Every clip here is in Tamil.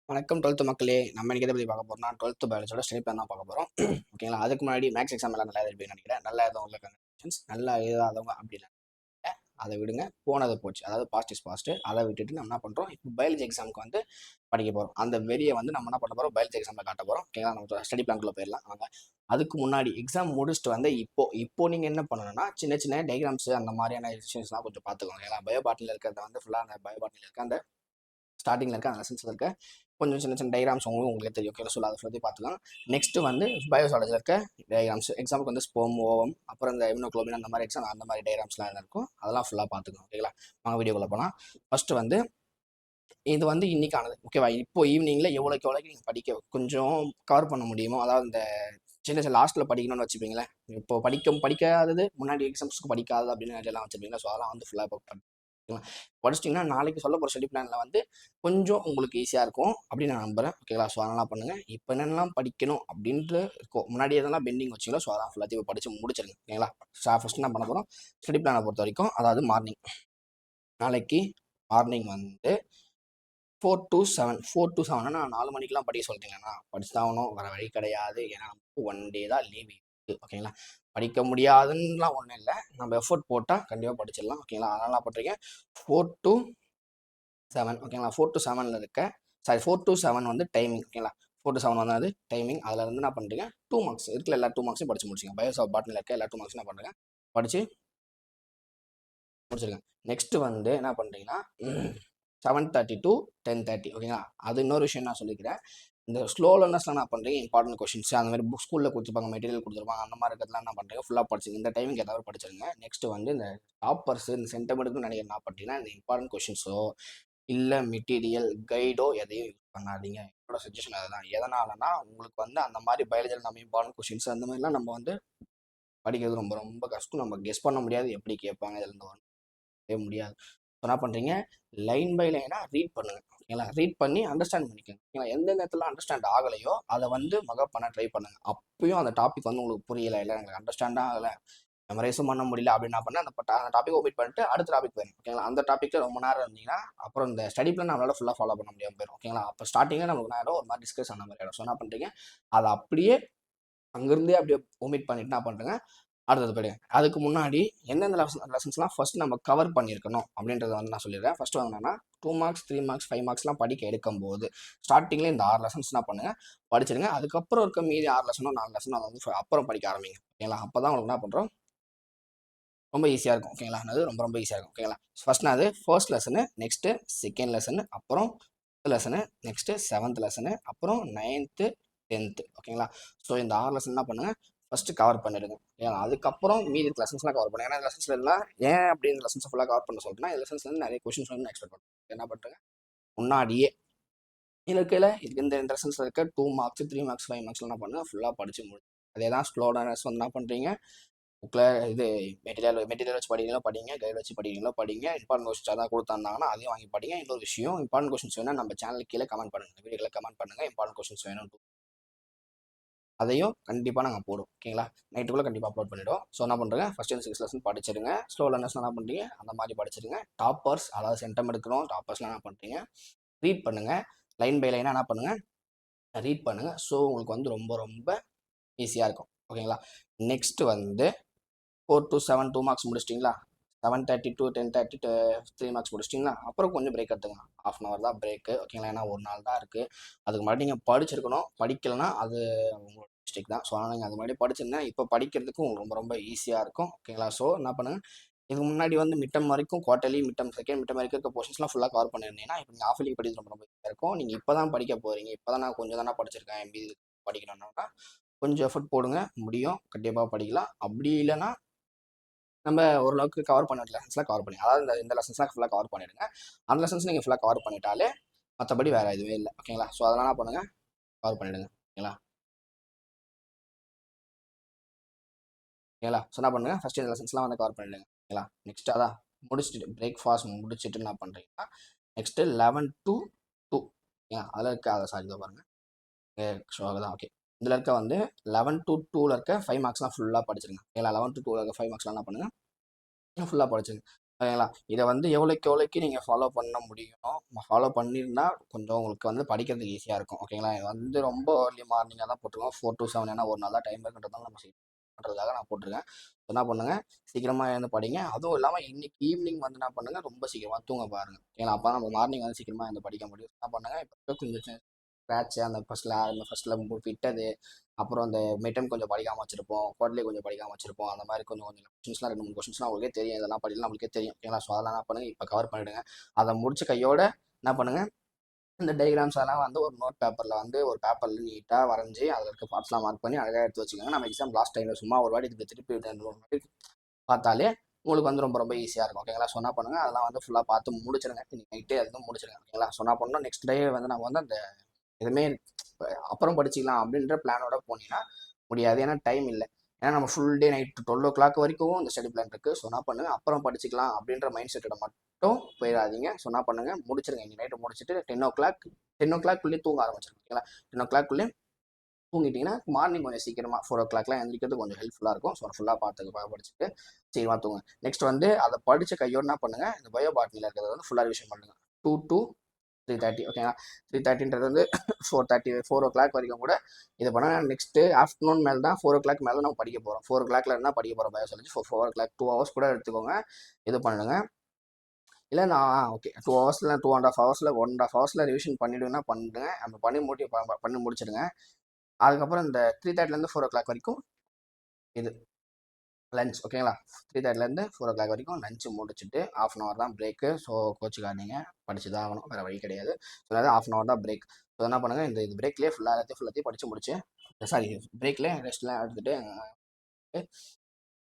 வணக்கம் 12th மக்களே. நம்ம இன்னைக்கு எதை பத்தி பார்க்க போறோம்னா, 12th பயாலஜியோட ஸ்டடி பிளான் தான் பார்க்க போறோம். ஓகேங்களா? அதுக்கு முன்னாடி மேத்ஸ் எக்ஸாம் எல்லாம் நல்லா எழுதிருப்பீங்கன்னு நினைக்கிறேன். நல்லா எழுதவங்களுக்கு கங்ராச்சுலேஷன்ஸ். நல்லா எழுதாதவங்க அப்படி இல்ல. அத விடுங்க. போனது போச்சு. அதாவது பாஸ்ட் இஸ் பாஸ்ட். அத விட்டுட்டு நம்ம என்ன பண்றோம்? இப்போ பயாலஜி எக்ஸாம்க்கு வந்து படிக்க போறோம். அந்த வெறிய வந்து நம்ம என்ன பண்ண போறோம்? பயாலஜி எக்ஸாம்ல காட்ட போறோம். ஓகேங்களா? நம்ம ஸ்டடி பிளான்க்குள்ள போயிடலாம். வாங்க. அதுக்கு முன்னாடி எக்ஸாம் முடிச்சுட்டு வந்து இப்போ நீங்க என்ன பண்ணணும்னா, சின்ன சின்ன டயகிராம்ஸ் அந்த மாதிரியான விஷயம்ஸ்லாம் கொஞ்சம் பார்த்துக்கோங்க. ஏன்னா பயோ பாட்னில இருக்கிறத வந்து ஃபுல்லா அந்த பயோ பாட்னில இருக்க அந்த ஸ்டார்டிங்கில் இருக்க அந்த லெசன்ஸில் இருக்க கொஞ்சம் சின்ன சின்ன டயக்ராம்ஸ் உங்களுக்கு தெரியும். ஓகே, சொல்ல அதை சொல்லி பார்த்துக்கலாம். நெக்ஸ்ட் வந்து பயோசாலஜியில் இருக்க டயக்ராம்ஸ், எக்ஸாம்பிளுக்கு வந்து ஸ்போம், ஓவம், அப்புறம் இந்த இம்யூனோகுளோபின் அந்த மாதிரி எக்ஸாம் அந்த மாதிரி டயக்ராம்ஸ்லாம் என்ன இருக்கும் அதெல்லாம் ஃபுல்லாக பார்த்துக்கணும். ஓகேங்களா? வாங்க வீடியோக்குள்ள போகலாம். ஃபர்ஸ்ட் வந்து இது வந்து இன்னைக்கானது. ஓகேவா? இப்போ ஈவினிங்கில் எவ்வளோக்கு நீங்கள் படிக்க கொஞ்சம் கவர் பண்ண முடியுமோ, அதாவது இந்த சின்ன சின்ன லாஸ்ட்டில் படிக்கணும்னு வச்சுப்பீங்களேன். இப்போ படிக்காதது முன்னாடி எக்ஸாம்ஸ்க்கு படிக்காது அப்படின்னு எல்லாம் வச்சுருப்பீங்களா? ஸோ அதெல்லாம் வந்து ஃபுல்லாக இப்போ படிச்சிட்டிங்கன்னா நாளைக்கு சொல்ல போகிற ஸ்டடி பிளானில் வந்து கொஞ்சம் உங்களுக்கு ஈஸியாக இருக்கும் அப்படின்னு நான் நம்புறேன். ஓகேங்களா? ஸோ அதெல்லாம் பண்ணுங்கள். இப்போ என்னென்னலாம் படிக்கணும் அப்படின்ட்டு இருக்கும். முன்னாடி எதெல்லாம் பெண்டிங் வச்சிங்களோ ஸோ அதெல்லாம் ஃபுல்லாத்தையும் படித்து முடிச்சிருங்க. ஓகேங்களா? ஃபஸ்ட்டு என்ன பண்ண போகிறோம்? ஸ்டடி பிளானை பொறுத்த வரைக்கும், அதாவது மார்னிங், நாளைக்கு மார்னிங் வந்து 4 to 7 4 to 7 நான் 4 மணிக்கெலாம் படிக்க சொல்லிட்டீங்கன்னா படிச்சு தான் ஆகணும். வர வழி கிடையாது. ஏன்னா நமக்கு 1 டே தான் லீவ் இருக்குது. ஓகேங்களா? படிக்க முடியாதுன்னுலாம் ஒன்றும் இல்லை. நம்ம எஃபோர்ட் போட்டால் கண்டிப்பாக படிச்சிடலாம். ஓகேங்களா? அதனால் என்ன பண்ணுறீங்க? 4 to 7. ஓகேங்களா? 4 to 7ல் இருக்க 4 to 7 வந்து டைமிங். ஓகேங்களா? 4 to 7 வந்து அது டைமிங். அதில் இருந்து என்ன பண்ணுறீங்க? 2 மார்க்ஸ் இருக்குல்ல, எல்லா 2 மார்க்ஸையும் படிச்சு முடிச்சுங்க. பயோ பாட்னில் இருக்க எல்லா 2 மார்க்ஸும் என்ன பண்ணுறேங்க? படித்து முடிச்சிருங்க. நெக்ஸ்ட் வந்து என்ன பண்ணுறீங்கன்னா 7:30 to 10:30. ஓகேங்களா? அது இன்னொரு விஷயம் நான் சொல்லிக்கிறேன். இந்த ஸ்லோ லேர்னர்ஸ்லாம் என்ன பண்ணுறீங்க? இம்பார்ட்டன்ட் கொஷின்ஸ் அந்த மாதிரி புக் ஸ்கூலில் கொடுத்துருப்பாங்க, மெட்டீரியல் கொடுத்துருப்பாங்க, அந்த மாதிரி இருக்கிறதுலாம் என்ன பண்ணுறீங்க? ஃபுல்லாக படிச்சுங்க. இந்த டைமிங் ஏதாவது படிச்சிருங்க. நெக்ஸ்ட் வந்து இந்த டாப்பர்ஸ் இந்த சென்டமெண்ட்டுக்கு நினைக்கிற என்ன பண்ணுறீங்கன்னா, இந்த இம்பார்ட்டன்ட் கொஷின்ஸோ இல்லை மெட்டீரியல் கைடோ எதையும் யூஸ் பண்ணாதீங்க. என்னோட சஜஷன் அதுதான். எதனாலனா உங்களுக்கு வந்து அந்த மாதிரி பயாலஜியில் நம்ம இம்பார்ட்டன்ட் கொஷின்ஸ் அந்த மாதிரிலாம் நம்ம வந்து படிக்கிறது ரொம்ப ரொம்ப கஷ்டம். நம்ம கெஸ் பண்ண முடியாது எப்படி கேட்பாங்க, இதுலேருந்து வரவே முடியாது. என்ன பண்ணுறீங்க? லைன் பை லைனாக ரீட் பண்ணுங்க. ஓகேங்களா? ரீட் பண்ணி அண்டர்ஸ்டாண்ட் பண்ணிக்கோங்க. ஓகேங்களா? எந்த நேரத்தில் அண்டர்ஸ்டாண்ட் ஆகலையோ அதை வந்து மகப் பண்ண ட்ரை பண்ணுங்க. அப்பயும் அந்த டாபிக் வந்து உங்களுக்கு புரியலை, இல்லை எனக்கு அண்டர்ஸ்டாண்ட் ஆகலை, மெமரைஸும் பண்ண முடியல அப்படின்னு என்ன பண்ண அந்த டாபிக் ஒமிட் பண்ணிட்டு அடுத்த டாபிக் போயிடும். ஓகேங்களா? அந்த டாப்பிக்கில் ரொம்ப நேரம் இருந்தீங்கன்னா அப்புறம் இந்த ஸ்டடி பிளான் நம்மளால ஃபுல்லாக ஃபாலோ பண்ண முடியாமல் போயிடும். ஓகேங்களா? அப்போ ஸ்டார்டிங்கில் நமக்கு நேரம் ஒரு மாதிரி டிஸ்கஸ் ஆன மாதிரி ஆகிடும். ஸோ என்ன பண்ணுறீங்க? அதை அப்படியே அங்கேருந்தே அப்படியே ஒமிட் பண்ணிட்டு என்ன பண்ணுறேங்க? அடுத்தது போயிடுங்க. அதுக்கு முன்னாடி எந்தெந்த லெசன்ஸ்லாம் ஃபர்ஸ்ட் நம்ம கவர் பண்ணியிருக்கணும் அப்படின்றத வந்து நான் சொல்லிடுறேன். ஃபர்ஸ்ட் வந்து என்னன்னா 2 மார்க்ஸ் 3 மார்க்ஸ் 5 மார்க்ஸ்லாம் படிக்க எடுக்கும்போது ஸ்டார்டிங்கில் இந்த 6 லெசன்ஸ் என்ன பண்ணுங்க? படிச்சிருங்க. அதுக்கப்புறம் இருக்க மீதி 6 லெசனோ 4 லெசனோ அதை வந்து அப்புறம் படிக்க ஆரம்பிங்க. ஓகேங்களா? அப்போ தான் உங்களுக்கு என்ன பண்ணுறோம்? ரொம்ப ஈஸியாக இருக்கும். ஓகேங்களா? அது ரொம்ப ரொம்ப ஈஸியாக இருக்கும். ஓகேங்களா? ஃபர்ஸ்ட் நான் அது first lesson, next second lesson, அப்புறம் லெசனு, நெக்ஸ்ட்டு 7th லெசனு, அப்புறம் 9th 10th. ஓகேங்களா? ஸோ இந்த 6 லெசன் என்ன பண்ணுங்க? ஃபர்ஸ்ட் கவர் பண்ணிடுங்க. ஏன்னா அதுக்கப்புறம் மீதி லெசன்ஸ்லாம் கவர் பண்ணுங்க. ஏன்னா லெசன்ஸ்ல எல்லாம் ஏன் அப்படி இந்த லெசன்ஸ் ஃபுல்லாக கவர் பண்ண சொல்றேன்னா, இந்த லெசன்ஸ்ல இருந்து நிறைய கொஸ்டின்ஸ் வந்து எக்ஸ்பெக்ட் பண்ணுறேன். என்ன பண்ணுறேங்க? முன்னாடியே இருக்கையில் இந்த லெசன்ஸ்ல இருக்க 2 மார்க்ஸ் 3 மார்க்ஸ் 5 மார்க்ஸ் என்ன பண்ணுங்க? ஃபுல்லாக படிச்சு முடியும். அதே தான் ஸ்லோடனஸ் வந்து என்ன பண்ணுறீங்க? புக்கில் இது மெட்டீரியல் வச்சு படிக்கிறீங்களோ படிங்க, கைடு வச்சு படிக்கிறீங்களோ படிங்க. இம்பார்ட்டன்ட் கொஸ்டின்ஸ் அதான் கொடுத்தாங்கன்னா அதையும் வாங்கி படிங்க. இன்னொரு விஷயம், இம்பார்ட்டன்ட் கொஸ்டின்ஸ் வேணா நம்ம சேனலுக்கு கீழே கமெண்ட் பண்ணுங்க, வீடியோவில் கமெண்ட் பண்ணுங்க. இம்பார்ட்டன்ட் கொஸ்டின்ஸ் வேணும், அதையும் கண்டிப்பாக நாங்கள் போடுவோம். ஓகேங்களா? நைட்டுக்குள்ளே கண்டிப்பாக அப்லோட் பண்ணிவிடுவோம். ஸோ என்ன பண்ணுறேங்க? ஃபஸ்ட் அண்ட் 6 லெசன் படிச்சிருங்க. ஸ்லோ லேர்னர்ஸ் என்ன பண்ணுறீங்க? அந்த மாதிரி படிச்சிருங்க. டாப்பர்ஸ், அதாவது சென்டம் எடுக்கிறோம், டாப்பர்ஸ்லாம் என்ன பண்ணுறீங்க? ரீட் பண்ணுங்கள். லைன் பை லைனாக என்ன பண்ணுங்கள்? ரீட் பண்ணுங்கள். ஸோ உங்களுக்கு வந்து ரொம்ப ரொம்ப ஈஸியாக இருக்கும். ஓகேங்களா? நெக்ஸ்ட் வந்து 4 to 7 2 மார்க்ஸ் முடிச்சிட்டிங்களா? 7:30 to 10:30 3 மார்க்ஸ் முடிச்சிட்டிங்களா? அப்புறம் கொஞ்சம் பிரேக் எடுத்துங்க. ½ hour தான் பிரேக்கு. ஓகேங்களா? ஏன்னா ஒரு நாள் தான் இருக்குது. அதுக்கு முன்னாடி நீங்கள் படிச்சிருக்கணும். படிக்கலைன்னா அது உங்களோட மிஸ்டேக் தான். ஸோ அதனால் நீங்கள் அது முன்னாடி படிச்சிருந்தேன். இப்போ படிக்கிறதுக்கு உங்களுக்கு ரொம்ப ரொம்ப ஈஸியாக இருக்கும். ஓகேங்களா? ஸோ என்ன பண்ணுங்கள்? இதுக்கு முன்னாடி வந்து மிட்டம் வரைக்கும் குவார்ட்டர்லி, மிட்டம் செகண்ட் மிட்டம் வரைக்கும் இருக்க போர்ஷன்ஸ்லாம் ஃபுல்லாக கவர் பண்ணியிருந்தீங்கன்னா இப்போ நீங்கள் ஆஃப் இயர்லி படிக்கிறது ரொம்ப ரொம்ப ஈஸியாக இருக்கும். நீங்கள் இப்போ தான் படிக்க போகிறீங்க, இப்போ தான் நான் கொஞ்சம் தானே படிச்சிருக்கேன், எம்பி படிக்கணும்னா கொஞ்சம் எஃபர்ட் போடுங்க, முடியும், கண்டிப்பாக படிக்கலாம். அப்படி இல்லைன்னா நம்ம ஓரளவுக்கு கவர் பண்ண லெசன்ஸ்லாம் கவர் பண்ணி, அதாவது இந்த லெசன்ஸ்லாம் ஃபுல்லாக கவர் பண்ணிடுங்க. அந்த லெசன்ஸ் நீங்கள் ஃபுல்லாக கவர் பண்ணிட்டாலே மற்றபடி வேறு எதுவுமே இல்லை. ஓகேங்களா? ஸோ அதெல்லாம் என்ன பண்ணுங்கள்? கவர் பண்ணிவிடுங்க. ஓகேங்களா? ஓகேங்களா? ஸோ என்ன பண்ணுங்கள்? ஃபஸ்ட்டு இந்த லெசன்ஸ்லாம் வந்து கவர் பண்ணிவிடுங்க. ஓகேங்களா? நெக்ஸ்ட் அதான் முடிச்சுட்டு பிரேக்ஃபாஸ்ட் முடிச்சுட்டு என்ன பண்ணுறீங்கன்னா நெக்ஸ்ட்டு 11 to 2. ஓகேங்களா? அதில் இருக்க அதை சாரி இதை பாருங்கள். ஸோ அதுதான் ஓகே. இதில் இருக்க வந்து 11 to 2ல் இருக்க 5 மார்க்ஸ்லாம் ஃபுல்லாக படிச்சிருங்க. ஓகேங்களா? 11 to 2ல் இருக்க 5 மார்க்ஸ்லாம் என்ன பண்ணுங்கள்? ஃபுல்லாக படிச்சிருங்க. ஓகேங்களா? இத வந்து எவ்வளோக்கு நீங்க ஃபாலோ பண்ண முடியுமோ, ஃபாலோ பண்ணியிருந்தா கொஞ்சம் உங்களுக்கு வந்து படிக்கிறதுக்கு ஈஸியா இருக்கும். ஓகேங்களா? இது வந்து ரொம்ப ஏர்லி மார்னிங்கா தான் போட்டுருக்கோம். 4 டூ 7 ஏன்னா ஒரு நாள் தான் டைம் இருக்குன்றதால நம்ம பண்றதுக்காக நான் போட்டுருக்கேன். என்ன பண்ணுங்க, சீக்கிரமா எழுந்து படிங்க. அதுவும் இல்லாம இன்னைக்கு ஈவினிங் வந்து என்ன பண்ணுங்க, ரொம்ப சீக்கிரமா தூங்க பாருங்க. ஏன்னா அப்பதான் நம்ம மார்னிங் வந்து சீக்கிரமா எழுந்து படிக்க முடியும். என்ன பண்ணுங்க, இப்ப கொஞ்சம் ஸ்க்ராட்ச் அந்த ஃபர்ஸ்ட்ல விட்டது, அப்புறம் அந்த மிட்டம் கொஞ்சம் படிக்காம வச்சிருப்போம், குவார்ட்டர்லி கொஞ்சம் படிக்காம வச்சிருப்போம். அந்த மாதிரி கொஞ்சம் கொஞ்சம் கொஸ்டின்ஸ்லாம் 2, 3 கொஸ்டின்ஸ்லாம் உங்களுக்கே தெரியும். இதெல்லாம் படிக்கலாம் நம்மளுக்கே தெரியும். ஓகேங்களா? ஸோ அதெல்லாம் என்ன பண்ணுங்க, இப்போ கவர் பண்ணிடுங்க. அதை முடிச்ச கையோட என்ன பண்ணுங்க, இந்த டயக்ராம்ஸ் அதெல்லாம் வந்து ஒரு நோட் பேப்பர்ல வந்து ஒரு பேப்பர்ல நீட்டா வரைஞ்சி அதில் இருக்க பார்ட்ஸ்லாம் மார்க் பண்ணி அழகாக எடுத்து வச்சுக்கோங்க. நம்ம எக்ஸாம் லாஸ்ட் டைம்ல சும்மா ஒரு வாட்டி இதுக்கு திருப்பி ரெண்டு மூணு வாட்டி பார்த்தாலே உங்களுக்கு வந்து ரொம்ப ரொம்ப ஈஸியாக இருக்கும். ஓகேங்களா? சொன்னா பண்ணுங்க, அதெல்லாம் வந்து ஃபுல்லாக பார்த்து முடிச்சிருங்க. இன்னைக்கு நைட்டே எதுவும் முடிச்சிருங்க. ஓகேங்களா? சொன்னா பண்ணணும் நெக்ஸ்ட் டே வந்து நம்ம வந்து அந்த எதுவுமே அப்புறம் படிச்சுக்கலாம் அப்படின்ற பிளானோட போனீங்கன்னா முடியாது. ஏன்னா டைம் இல்லை. ஏன்னா நம்ம ஃபுல் டே நைட் 12 o'clock வரைக்கும் இந்த ஸ்டடி பிளான் இருக்குது. ஸோ என்ன பண்ணுங்க, அப்புறம் படிச்சுக்கலாம் அப்படின்ற மைண்ட் செட்டோட மட்டும் போயிடாதீங்க. ஸோ என்ன பண்ணுங்க, முடிச்சிருங்க. இன்னைக்கு நைட்டு முடிச்சுட்டு 10 o'clock தூங்க ஆரம்பிச்சிருங்க. ஓகேங்களா? 10 o'clock தூங்கிட்டீங்கன்னா மார்னிங் கொஞ்சம் சீக்கிரமா 4 o'clockலாம் எழுந்திரிக்கிறது கொஞ்சம் ஹெல்ப்ஃபுல்லாக இருக்கும். ஸோ ஃபுல்லாக படிச்சுட்டு சீக்கிரமா தூங்க. நெக்ஸ்ட் வந்து அதை படிச்ச கையோட என்ன பண்ணுங்க, இந்த பயோ பாட்னியில் இருக்கிறத வந்து ஃபுல்லாக ரிவிஷன் பண்ணுங்க. 2 to 3:30. ஓகேங்களா? 3:30ன்றது வந்து 4:30 4 o'clock வரைக்கும் கூட இது பண்ணால் நெக்ஸ்ட்டு ஆஃப்டர்நூன் மேலே தான் 4 o'clock மேலே நம்ம படிக்க போகிறோம். 4 o'clock என்ன படிக்க போகிறோம் பயாலஜி 4 o'clock 2 hours கூட எடுத்துக்கோங்க. இது பண்ணுங்க. இல்லை நான் ஓகே 2 ஹவர்ஸில் 2.5 ஹவர்ஸில் 1.5 ஹவர்ஸில் ரிவிஷன் பண்ணிவிடுங்கன்னா பண்ணுங்க. நம்ம பண்ணி முடிச்சிடுங்க. அதுக்கப்புறம் இந்த 3:30லேருந்து 4 o'clock வரைக்கும் இது லஞ்ச். ஓகேங்களா? 3:30லேருந்து 4 o'clock வரைக்கும் லஞ்ச் முடிச்சுட்டு 1/2 hour தான் பிரேக்கு. ஸோ கோச்சுக்காதீங்க, படிச்சு தான் ஆகணும், வேறு வழி கிடையாது. ஸோ அதாவது 1/2 hour தான் பிரேக். ஸோ என்ன பண்ணுங்கள், இது பிரேக்லேயே ஃபுல்லாத்தையும் படித்து முடிச்சு சாரி பிரேக்லேயே ரெஸ்ட்லாம் எடுத்துகிட்டு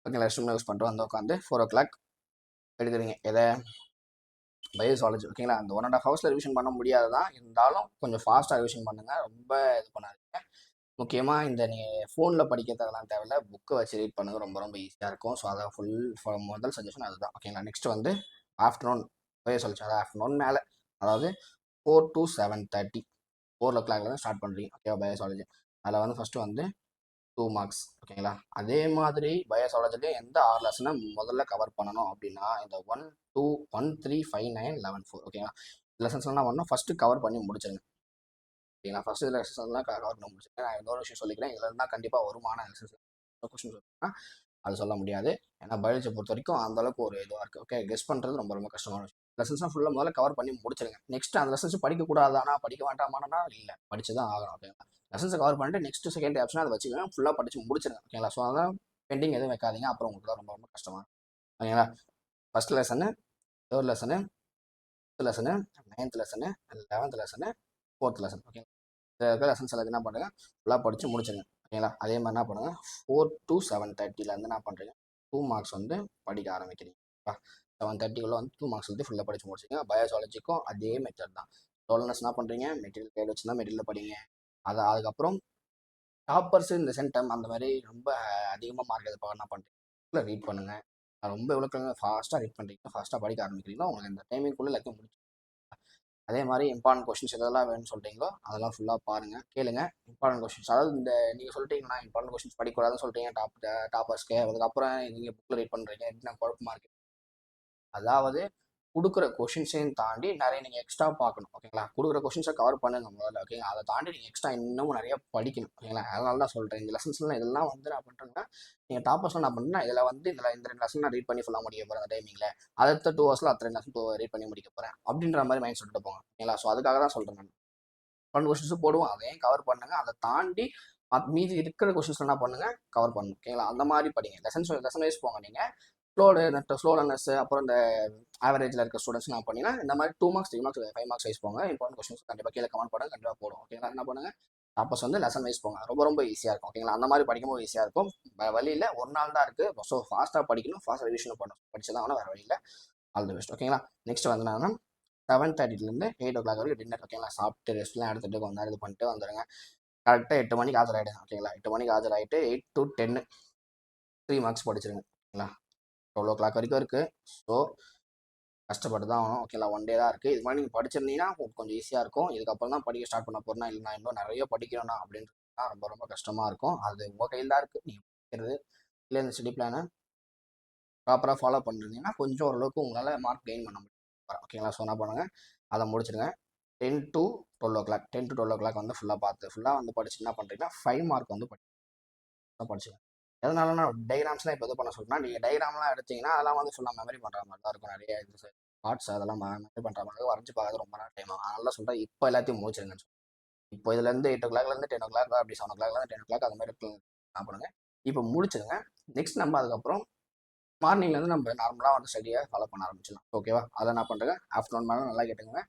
ஓகேங்களா, ரெஸ்ட் ரூம் யூஸ் பண்ணிட்டு வந்து உட்காந்து 4 o'clock எடுக்கிறீங்க. எதை பயோசாலஜி. ஓகேங்களா? அந்த 1.5 ஹவர்ஸில் ரிவிஷன் பண்ண முடியாதுதான், இருந்தாலும் கொஞ்சம் ஃபாஸ்ட்டாக ரிவிஷன் பண்ணுங்கள். ரொம்ப இது பண்ணாதீங்க. முக்கியமாக இந்த நீங்கள் ஃபோனில் படிக்கிறதெல்லாம் தேவையில்ல, புக்கை வச்சு ரீட் பண்ணுங்கள். ரொம்ப ரொம்ப ஈஸியாக இருக்கும். ஸோ அதை முதல் சஜஷன் அதுதான். ஓகேங்களா? நெக்ஸ்ட் வந்து ஆஃப்டர்நூன் பயோசாலஜி. அதாவது ஆஃப்டர்நூன் மேலே, அதாவது 4 to 7:30 4 o'clock ஸ்டார்ட் பண்ணுறீங்க. ஓகேவா? பயோசாலஜி அதில் வந்து ஃபஸ்ட்டு வந்து 2 marks. ஓகேங்களா? அதே மாதிரி பயோசாலஜிலே எந்த 6 லெசனை முதல்ல கவர் பண்ணணும் அப்படின்னா இந்த 1 2 1 3 5 9 11 4. ஓகேங்களா? லெசன்ஸ்லாம் என்ன பண்ணணும், ஃபஸ்ட்டு கவர் பண்ணி முடிச்சிருங்க. ஓகேங்களா? ஃபஸ்ட்டு லெசன்ஸ்லாம் கவர் பண்ண முடிச்சிருங்க. நான் இன்னொரு விஷயம் சொல்லிக்கிறேன், இதில் இருந்தால் கண்டிப்பாக வருமான லெசன்ஸ் கொஸ்டின் சொல்லுங்கன்னா அது சொல்ல முடியாது. ஏன்னா பயாலஜியை பொறுத்த வரைக்கும் அந்த அளவுக்கு ஒரு இதுவாக இருக்குது. ஓகே, கெஸ் பண்ணுறது ரொம்ப ரொம்ப கஷ்டமான விஷயம். லெசன்ஸ்லாம் ஃபுல்லாக முதல்ல கவர் பண்ணி முடிச்சிருங்க. நெக்ஸ்ட் அந்த லெசன்ஸ் படிக்கக்கூடாதானா படிக்க வேண்டாமானா இல்லை, படிச்சு தான் ஆகணும். ஓகேங்களா? லெசன்ஸை கவர் பண்ணிட்டு நெக்ஸ்ட் செகண்ட் ஆப்ஷன் அதை வச்சுக்கோங்க, ஃபுல்லாக படிச்சு முடிச்சிருங்க. ஓகேங்களா? ஸோ அதான் பெண்டிங் எதுவும் வைக்காதீங்க, அப்புறம் உங்களுக்கு தான் ரொம்ப ரொம்ப கஷ்டமாக. ஓகேங்களா? First lesson, third lesson, fifth lesson, 9th lesson, 11th lesson, 4th lesson. Okay, இந்த லெசன்ஸ் எல்லாத்தையும் என்ன பண்ணுங்க, ஃபுல்லாக படித்து முடிச்சுங்க. ஓகேங்களா? அதே மாதிரி என்ன பண்ணுங்க, 4 to 7:30 என்ன பண்ணுறீங்க, 2 marks வந்து படிக்க ஆரம்பிக்கிறீங்க. 7:30 வந்து 2 marks வந்து ஃபுல்லாக படிச்சு முடிச்சிங்க. பயோசாலஜிக்கும் அதே மெத்தட் தான். டோல்னஸ் என்ன பண்ணுறீங்க, மெட்டீரியல் கைடு வச்சு தான் மெட்டீரியல் படிங்க. அதுக்கப்புறம் டாப்பர்ஸ் இந்த சென்டம் அந்த மாதிரி ரொம்ப அதிகமாக மார்க் எதிர்பார்க்க என்ன பண்ணுறீங்க, ரீட் பண்ணுங்க. ரொம்ப எவ்வளோ ஃபாஸ்ட்டாக ரீட் பண்ணுறீங்க, ஃபாஸ்ட்டாக படிக்க ஆரம்பிக்கிறீங்களோ உங்களுக்கு இந்த டைமிங்குள்ளே எல்லாத்தையும் முடிச்சு. அதே மாதிரி இம்பார்ட்டன்ட் கொஸ்டின்ஸ் எதெல்லாம் வேணும்னு சொல்கிறீங்களோ அதெல்லாம் ஃபுல்லாக பாருங்கள், கேளுங்க. இம்பார்ட்டன்ட் கொஸ்டின்ஸ் அதாவது இந்த நீங்கள் சொல்லிட்டீங்கன்னா இம்பார்ட்டன்ட் கொஸ்டின்ஸ் படிக்கூடாதுன்னு சொல்லிட்டீங்க டாப்பர்ஸ்க்கு, அதுக்கப்புறம் நீங்கள் புக்கில் ரீட் பண்ணுறீங்க, என்ன குழப்பமா இருக்கு. அதாவது கொடுக்குற கொஷின்ஸையும் தாண்டி நிறைய நீங்கள் எக்ஸ்ட்ரா பார்க்கணும். ஓகேங்களா? கொடுக்குற கொஷின்ஸை கவர் பண்ணுங்க முதல்ல. ஓகேங்களா? அதை தாண்டி நீங்கள் எக்ஸ்ட்ரா இன்னமும் நிறைய படிக்கணும். ஓகேங்களா? அதனால தான் சொல்கிறேன், இந்த லெசன்ஸ்லாம் இதெல்லாம் வந்து நான் பண்ணுறேன்னா நீங்கள் டாப்பர்ஸ்லாம் நான் பண்ணுறேன், இதில் வந்து இந்த 2 லெசன் நான் ரீட் பண்ணி ஃபுல்லாக முடிக்க போகிறேன் அந்த டைமிங்கில். அடுத்த 2 ஹவர்ஸில் அத்தனை லெசன் ரீட் பண்ணி முடிக்க போகிறேன் அப்படின்ற மாதிரி மைண்ட் சொல்லிட்டு போங்க. ஓகேங்களா? ஸோ அதுக்காக தான் சொல்கிறேன் நான். 12 கொஸ்டின்ஸும் போடுவோம், அதையும் கவர் பண்ணுங்க. அதை தாண்டி மீதி இருக்கிற கொஸ்டின்ஸ் என்ன பண்ணுங்க, கவர் பண்ணணும். ஓகேங்களா? அந்த மாதிரி படிங்க. லெசன் வைஸ் போங்க. நீங்கள் ஸ்லோ லேர்னர்ஸ் அப்புறம் இந்த ஆவரேஜில் இருக்க ஸ்டூடெண்ட்ஸ் என்ன பண்ணிங்கன்னா இந்த மாதிரி 2 marks 3 marks 5 marks வைஸ் போங்க. இம்பார்ட்டன்ட் கொஸ்டின்ஸ் கண்டிப்பாக கீழே கமெண்ட் பண்ணுங்க, கண்டிப்பாக போடும். ஓகேங்களா? என்ன பண்ணுங்க, டாப்பர்ஸ் வந்து லெசன் வைஸ் போங்க. ரொம்ப ரொம்ப ஈஸியாக இருக்கும். ஓகேங்களா? அந்த மாதிரி படிக்கும்போது ஈஸியாக இருக்கும். வழியில் ஒரு நாள் தான் இருக்குது. ஸோ ஃபாஸ்ட்டாக படிக்கணும், ஃபாஸ்ட்டாக ரிவிஷன் பண்ணணும். படிச்சு தான் ஆனால் வேறு வழியில். All the best. ஓகேங்களா? நெக்ஸ்ட் வந்து நான் 7:30 8 o'clock வரைக்கும் டின்னர். ஓகேங்களா? சாப்பிட்டு ரெஸ்ட்லாம் எடுத்துகிட்டு கொஞ்ச நேரம் இது பண்ணிட்டு வந்துடுங்க. கரெக்டாக 8 மணிக்கு ஆஜராகிடுங்க. ஓகேங்களா? 8 மணிக்கு ஆஜராகிட்டு 8 to 10 3 marks படிச்சிருங்க. ஓகேங்களா? 12 o'clock வரைக்கும் இருக்குது. ஸோ கஷ்டப்பட்டு தான் ஆகணும். ஓகேங்களா? 1 day தான் இருக்குது. இது மாதிரி நீங்கள் படிச்சிருந்தீங்கன்னா உங்களுக்கு கொஞ்சம் ஈஸியாக இருக்கும். இதுக்கப்புறம் தான் படிக்க ஸ்டார்ட் பண்ண போகிறேன்னா இல்லை நான் இன்னும் நிறைய படிக்கணும்னா அப்படின்றது ரொம்ப ரொம்ப கஷ்டமாக இருக்கும். அது உங்கள் கையில் தான் இருக்குது, நீங்கள் படிக்கிறது இல்லை இந்த ஸ்டடி பிளானை ப்ராப்பராக ஃபாலோ பண்ணிருந்தீங்கன்னா கொஞ்சம் ஓரளவுக்கு உங்களால் மார்க் கெயின் பண்ண முடியும். ஓகேங்களா? ஸோ என்ன பண்ணுங்கள், அதை முடிச்சிடுங்க. 10 to 12 o'clock 10 to 12 o'clock வந்து ஃபுல்லாக வந்து படிச்சு என்ன பண்ணுறீங்கன்னா 5 மார்க் வந்து படிச்சுங்க. எதனால நான் டைகிராம்ஸ்லாம் இப்போ இது பண்ண சொல்கிறேன்னா, நீங்கள் டைகிராம்லாம் எடுத்தீங்கன்னா அதெல்லாம் வந்து ஃபுல்லாக மெமரி பண்ணுற மாதிரி தான் இருக்கும். நிறைய இது பார்ட்ஸ் அதெல்லாம் மெமரி பண்ணுற மாதிரி வரைஞ்சி பார்க்கறது ரொம்ப நேரம் டைம் ஆகும். அதனால சொல்கிறேன், இப்போ எல்லாத்தையும் முடிச்சிருங்க. இப்போ இதுலேருந்து 8 o'clockலேருந்து 10 o'clock அப்படி 7 o'clockலேருந்து 10 o'clock அது மாதிரி என்ன பண்ணுங்க, இப்போ முடிச்சிருங்க. நெக்ஸ்ட் நம்ம அதுக்கப்புறம் மார்னிங்லேருந்து நம்ம நார்மலாக வந்து ஸ்டடியை ஃபாலோ பண்ண ஆரம்பிச்சிடலாம். ஓகேவா? அதை என்ன பண்ணுறேங்க, ஆஃப்டர்நூன் மேலே நல்லா கேட்டுங்க.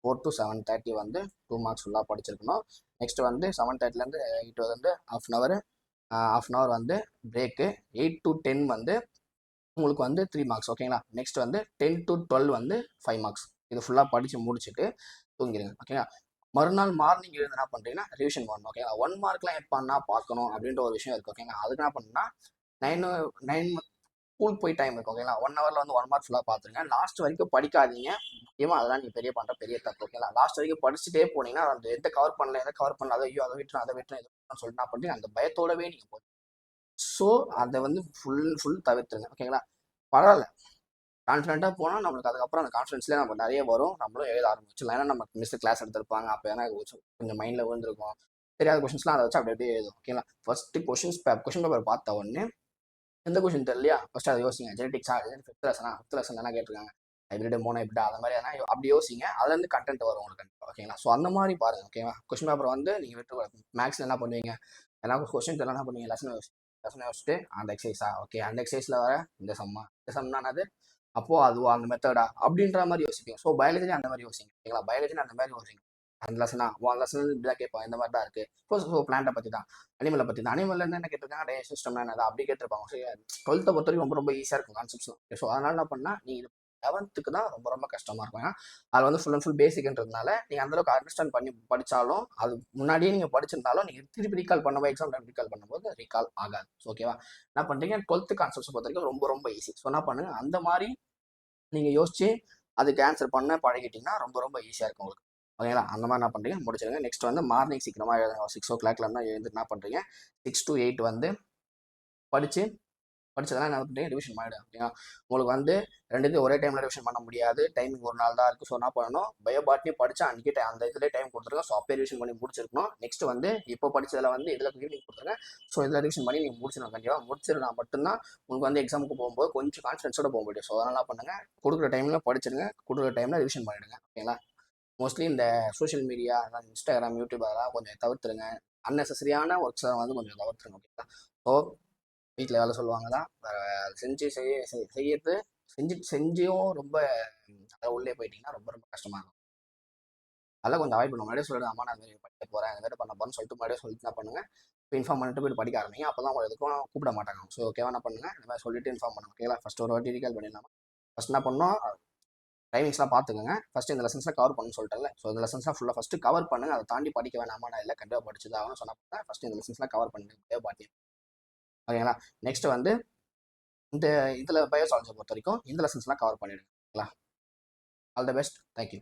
4 to 7:30 வந்து 2 மார்க்ஸ் ஃபுல்லாக படிச்சிருக்கணும். நெக்ஸ்ட் வந்து 7:30லேருந்து 8 வந்து ஹாஃப் அன் ஹவர் வந்து பிரேக்கு. 8 to 10 வந்து உங்களுக்கு வந்து 3 மார்க்ஸ். ஓகேங்களா? நெக்ஸ்ட் வந்து 10 to 12 வந்து 5 மார்க்ஸ். இது ஃபுல்லாக படித்து முடிச்சுட்டு தூங்கிடுங்க. ஓகேங்களா? மறுநாள் மார்னிங் எழுந்து என்ன பண்ணுறீங்கன்னா ரிவிஷன் பண்ணணும். ஓகேங்களா? 1 மார்க்லாம் எப்போன்னா பார்க்கணும் அப்படின்ற ஒரு விஷயம் இருக்குது. ஓகேங்களா? அதுக்கு என்ன பண்ணுன்னா 9 ஸ்கூல் போய் டைம் இருக்கும். ஓகேங்களா? 1 ஹவரில் வந்து 1 மார்க் ஃபுல்லாக பார்த்துருங்க. லாஸ்ட் வரைக்கும் படிக்காதீங்க. முக்கியமாக அதெல்லாம் நீங்கள் பெரிய தப்பு. ஓகேங்களா? லாஸ்ட் வரைக்கும் படிச்சுட்டே போனீங்கன்னா அந்த எதை கவர் பண்ணல அதை ஐயோ அதை விட்டுறேன் எதுவும் சொல்லிட்டு என்ன பண்ணுறீங்க, அந்த பயத்தோடவே நீங்கள் போய் ஸோ அதை வந்து ஃபுல் தவிர்த்துருங்க. ஓகேங்களா? பரவாயில்ல, கான்ஃபிடென்ட்டாக போனால் நம்மளுக்கு அதுக்கப்புறம் அந்த கான்ஃபிடன்ஸ்லேயே நம்ம நிறைய வரும். நம்மளும் எழுத ஆரம்பிச்சிடலாம். ஏன்னா நம்ம மிஸ் கிளாஸ் எடுத்திருப்பாங்க. அப்போ ஏன்னா கொஞ்சம் மைண்டில் விழுந்திருக்கும். தெரியாத கொஷின்ஸ்லாம் அதை வச்சு அப்படியே எழுதும். ஓகேங்களா? ஃபர்ஸ்ட் கொஷின் பேப்பர் பார்த்த உடனே எந்த கொஷின் தெரியலையா ஃபர்ஸ்ட் அதை யோசிங்க. ஜெனடிக்ஸா, ஃபிஃப்த் லெசன் என்ன கேட்டிருக்காங்க, ஹைபிரிட் மோனோ ஹைபிரிட் அந்த மாதிரி எதனா அப்படி யோசிங்க. அதுலேருந்து கண்டென்ட் வரும் உங்களுக்கு. ஓகேங்களா? ஸோ அந்த மாதிரி பாருங்க. ஓகேவா? கொஷின் பேப்பர் வந்து நீங்கள் விட்டு மேக்ஸில் என்ன பண்ணுவீங்க, ஏன்னா கொஷின் தெரியல என்ன பண்ணுவீங்க, லெசன் யோசிச்சுட்டு அந்த எக்ஸசைஸா, ஓகே அந்த எக்ஸசைஸில் வர இந்த சம்னா என்னது, அப்போது அதுவா அந்த மெத்தடா அப்படின்ற மாதிரி யோசிப்பீங்க. ஸோ பயாலஜி அந்த மாதிரி யோசிங்க. ஓகேங்களா? பயாலஜி அந்த மாதிரி யோசிங்க. அந்த லெசனா லெசன் இப்படிதான் கேட்பான், இந்த மாதிரி தான் இருக்கு. ஸோ பிளான்ட்டை பற்றி தான், அனிமலை பற்றி தான். அனிமல்ல என்ன கேட்டிருக்காங்க, டே சிஸ்டம்னா என்னது அப்படி கேட்டிருப்பாங்க. ஸோ 12th பொறுத்த வரைக்கும் ரொம்ப ஈஸியாக இருக்கும் கான்செப்ட்ஸ்லாம். ஸோ அதனால என்ன பண்ணால் நீங்கள் 11th தான் ரொம்ப கஷ்டமாக இருக்கும். ஏன்னா அதில் வந்து ஃபுல் அண்ட் ஃபுல் பேசிக்ன்றதுனால நீங்கள் அந்தளவுக்கு அண்டர்ஸ்டாண்ட் பண்ணி படித்தாலும், அது முன்னாடியே நீங்கள் படிச்சிருந்தாலும் நீங்கள் திருப்பி ரீகால் பண்ணும்போது, எக்ஸாம் டைம் ரீகால் பண்ணும்போது ரீகால் ஆகாது. ஓகேவா? என்ன பண்ணுறீங்க, 12th கான்செப்ட்ஸ் பொறுத்த வரைக்கும் ரொம்ப ஈஸி. ஸோ என்ன பண்ணுங்க, அந்த மாதிரி நீங்கள் யோசிச்சு அதுக்கு ஆன்சர் பண்ண பழகிட்டிங்கன்னா ரொம்ப ஈஸியாக இருக்கும் உங்களுக்கு. ஓகேங்களா? அந்த மாதிரி என்ன பண்ணுறீங்க, முடிச்சிருங்க. நெக்ஸ்ட் வந்து மார்னிங் சீக்கிரமாக எழுதுங்க. 6 o'clock எழுந்து என்ன பண்ணுறீங்க, 6 to 8 வந்து படிச்சதெல்லாம் என்ன பண்ணுறீங்க, ரிவிஷன் பண்ணிவிடுங்க. ஓகேங்களா? உங்களுக்கு வந்து ரெண்டுத்தையும் ஒரே டைமில் ரிவிஷன் பண்ண முடியாது. டைமிங் ஒரு நாள் தான் இருக்குது. ஸோ என்ன பண்ணணும், பயோபாட்னி படித்தா அன்றைக்கி அந்த இதில் டைம் கொடுத்துருங்க. ஸோ அப்போ ரிவிஷன் பண்ணி முடிச்சிருக்கணும். நெக்ஸ்ட் வந்து இப்போ படித்ததில் வந்து இதில் ஈவினிங் கொடுத்துருங்க. ஸோ இதில் ரிவிஷன் பண்ணி நீங்கள் முடிச்சிடணும். கண்டிப்பாக முடிச்சிருந்தா மட்டும்தான் உங்களுக்கு வந்து எக்ஸாமுக்கு போகும்போது கொஞ்சம் கான்ஃபிடன்ஸோட போக முடியும். ஸோ அதனால் என்ன பண்ணுங்கள், கொடுக்குற டைமில் படிச்சிருங்க, கொடுக்குற டைமில் ரிவிஷன் பண்ணிவிடுங்க. ஓகேங்களா? மோஸ்ட்லி இந்த சோஷியல் மீடியா, இன்ஸ்டாகிராம், யூடியூப் அதெல்லாம் கொஞ்சம் தவிர்த்துருங்க. அன்னெசரியான ஒர்க்ஸை வந்து கொஞ்சம் தவிர்த்துருங்க. ஓகேங்களா? ஸோ வீட்டில் வேலை சொல்லுவாங்க தான், செஞ்சு செய்யறது செஞ்சும் ரொம்ப அதை உள்ளே போயிட்டீங்கன்னா ரொம்ப கஷ்டமாக இருக்கும். அதெல்லாம் கொஞ்சம் அவாய்ட் பண்ணுவோம். முன்னாடியே சொல்லிட்டு, அம்மா நான் இந்த மாதிரி படிக்க போகிறேன், இந்த மாதிரி பண்ண போகிறேன்னு சொல்லிட்டு முன்னாடியே சொல்லிட்டு என்ன பண்ணுங்க, இப்போ இன்ஃபார்ம் பண்ணிட்டு போய்ட்டு படிக்க ஆரம்பிங்க. அப்போ தான் உங்களை எதுக்கும் கூப்பிட மாட்டாங்க. ஸோ ஓகேவா? என்ன பண்ணுங்க, இந்த மாதிரி சொல்லிட்டு இன்ஃபார்ம் பண்ணுங்க. ஓகேங்களா? ஃபஸ்ட் ஒரு வாட்டி ரீகால் பண்ணிடலாம். ஃபஸ்ட் என்ன பண்ணணும், டைமிங்ஸ்லாம் பார்த்துக்கோங்க. ஃபஸ்ட்டு இந்த லெசன்ஸ்லாம் கவர் பண்ணணும்னு சொல்லிட்டேன்ல. ஸோ இந்த லெசன்ஸ்லாம் ஃபுல்லாக ஃபஸ்ட்டு கவர் பண்ணுங்க. அதை தாண்டி படிக்க வேணாமா, நான் இல்லை கண்டிப்பாக படிச்சு தான் ஆகணும்னு சொன்னால் ஃபஸ்ட்டு இந்த லெசன்ஸ்லாம் கவர் பண்ணிட்டு பாட்டி. ஓகேங்களா? நெக்ஸ்ட் வந்து இந்த இதில் பயோசாலஜி பொறுத்த வரைக்கும் இந்த லெசன்ஸ்லாம் கவர் பண்ணிடுங்க. ஓகேங்களா? All the best. தேங்க்யூ.